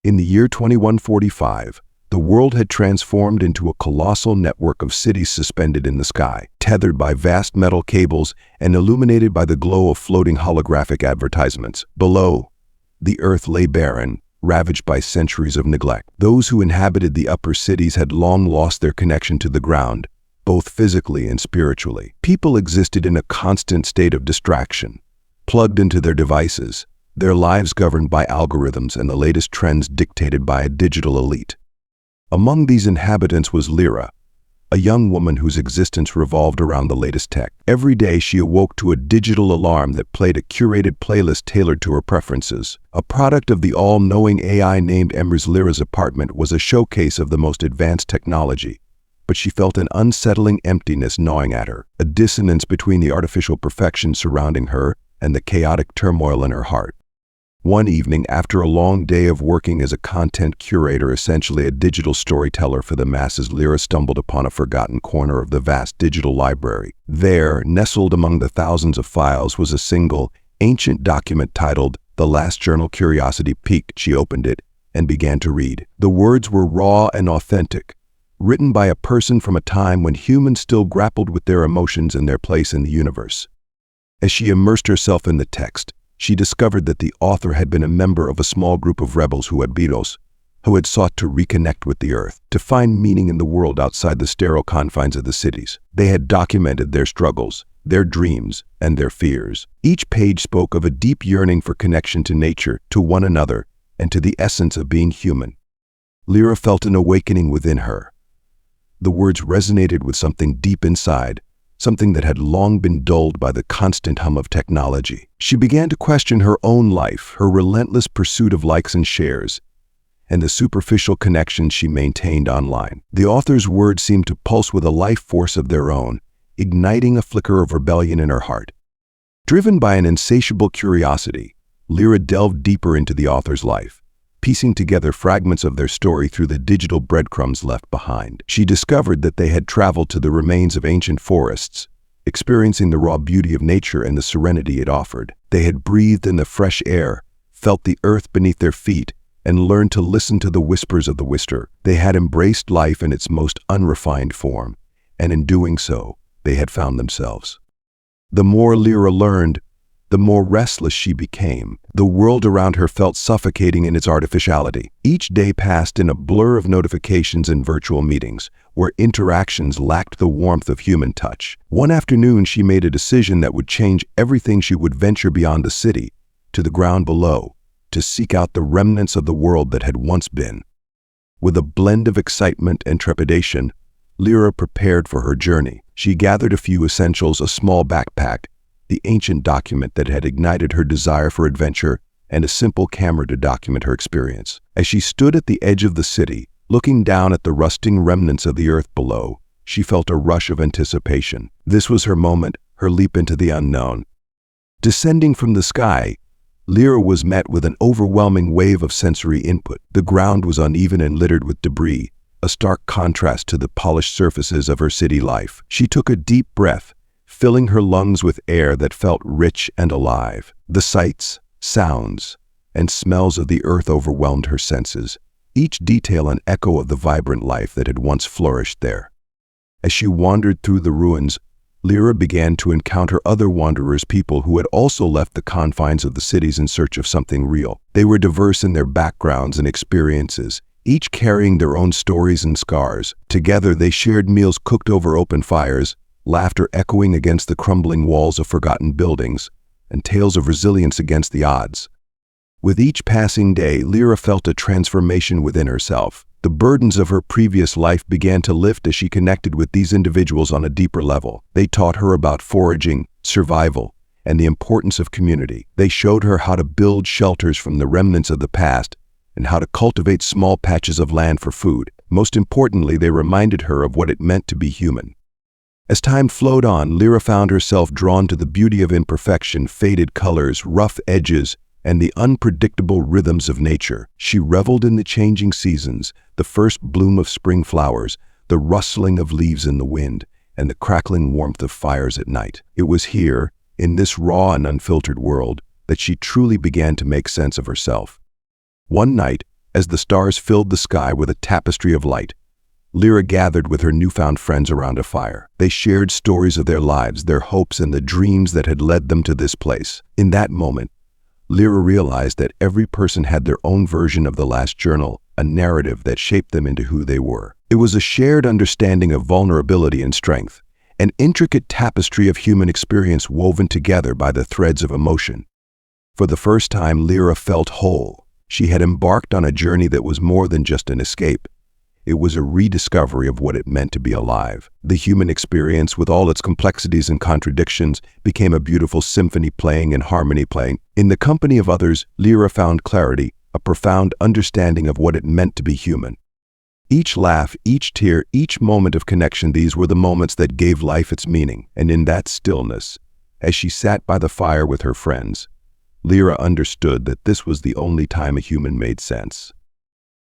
In the year 2145, the world had transformed into a colossal network of cities suspended in the sky, tethered by vast metal cables and illuminated by the glow of floating holographic advertisements. Below, the earth lay barren, ravaged by centuries of neglect. Those who inhabited the upper cities had long lost their connection to the ground, both physically and spiritually. People existed in a constant state of distraction, plugged into their devices, their lives governed by algorithms and the latest trends dictated by a digital elite. Among these inhabitants was Lira, a young woman whose existence revolved around the latest tech. Every day she awoke to a digital alarm that played a curated playlist tailored to her preferences. A product of the all-knowing AI named Emrys. Lira's apartment was a showcase of the most advanced technology, but she felt an unsettling emptiness gnawing at her, a dissonance between the artificial perfection surrounding her and the chaotic turmoil in her heart. One evening, after a long day of working as a content curator, essentially a digital storyteller for the masses, Lira stumbled upon a forgotten corner of the vast digital library. There, nestled among the thousands of files, was a single, ancient document titled "The Last Journal Curiosity Peak." She opened it and began to read. The words were raw and authentic, written by a person from a time when humans still grappled with their emotions and their place in the universe. As she immersed herself in the text, she discovered that the author had been a member of a small group of rebels who had sought to reconnect with the earth, to find meaning in the world outside the sterile confines of the cities. They had documented their struggles, their dreams, and their fears. Each page spoke of a deep yearning for connection to nature, to one another, and to the essence of being human. Lira felt an awakening within her. The words resonated with something deep inside, something that had long been dulled by the constant hum of technology. She began to question her own life, her relentless pursuit of likes and shares, and the superficial connections she maintained online. The author's words seemed to pulse with a life force of their own, igniting a flicker of rebellion in her heart. Driven by an insatiable curiosity, Lira delved deeper into the author's life, piecing together fragments of their story through the digital breadcrumbs left behind. She discovered that they had traveled to the remains of ancient forests, experiencing the raw beauty of nature and the serenity it offered. They had breathed in the fresh air, felt the earth beneath their feet, and learned to listen to the whispers of the whisper. They had embraced life in its most unrefined form, and in doing so, they had found themselves. The more Lira learned, the more restless she became. The world around her felt suffocating in its artificiality. Each day passed in a blur of notifications and virtual meetings, where interactions lacked the warmth of human touch. One afternoon, she made a decision that would change everything. She would venture beyond the city, to the ground below, to seek out the remnants of the world that had once been. With a blend of excitement and trepidation, Lira prepared for her journey. She gathered a few essentials: a small backpack, the ancient document that had ignited her desire for adventure, and a simple camera to document her experience. As she stood at the edge of the city, looking down at the rusting remnants of the earth below, she felt a rush of anticipation. This was her moment, her leap into the unknown. Descending from the sky, Lira was met with an overwhelming wave of sensory input. The ground was uneven and littered with debris, a stark contrast to the polished surfaces of her city life. She took a deep breath, filling her lungs with air that felt rich and alive. The sights, sounds, and smells of the earth overwhelmed her senses, each detail an echo of the vibrant life that had once flourished there. As she wandered through the ruins, Lira began to encounter other wanderers, people who had also left the confines of the cities in search of something real. They were diverse in their backgrounds and experiences, each carrying their own stories and scars. Together they shared meals cooked over open fires, laughter echoing against the crumbling walls of forgotten buildings, and tales of resilience against the odds. With each passing day, Lira felt a transformation within herself. The burdens of her previous life began to lift as she connected with these individuals on a deeper level. They taught her about foraging, survival, and the importance of community. They showed her how to build shelters from the remnants of the past and how to cultivate small patches of land for food. Most importantly, they reminded her of what it meant to be human. As time flowed on, Lira found herself drawn to the beauty of imperfection, faded colors, rough edges, and the unpredictable rhythms of nature. She reveled in the changing seasons, the first bloom of spring flowers, the rustling of leaves in the wind, and the crackling warmth of fires at night. It was here, in this raw and unfiltered world, that she truly began to make sense of herself. One night, as the stars filled the sky with a tapestry of light. Lira gathered with her newfound friends around a fire. They shared stories of their lives, their hopes, and the dreams that had led them to this place. In that moment, Lira realized that every person had their own version of the last journal, a narrative that shaped them into who they were. It was a shared understanding of vulnerability and strength, an intricate tapestry of human experience woven together by the threads of emotion. For the first time, Lira felt whole. She had embarked on a journey that was more than just an escape. It was a rediscovery of what it meant to be alive. The human experience, with all its complexities and contradictions, became a beautiful symphony playing in harmony playing. In the company of others, Lira found clarity, a profound understanding of what it meant to be human. Each laugh, each tear, each moment of connection, these were the moments that gave life its meaning. And in that stillness, as she sat by the fire with her friends, Lira understood that this was the only time a human made sense.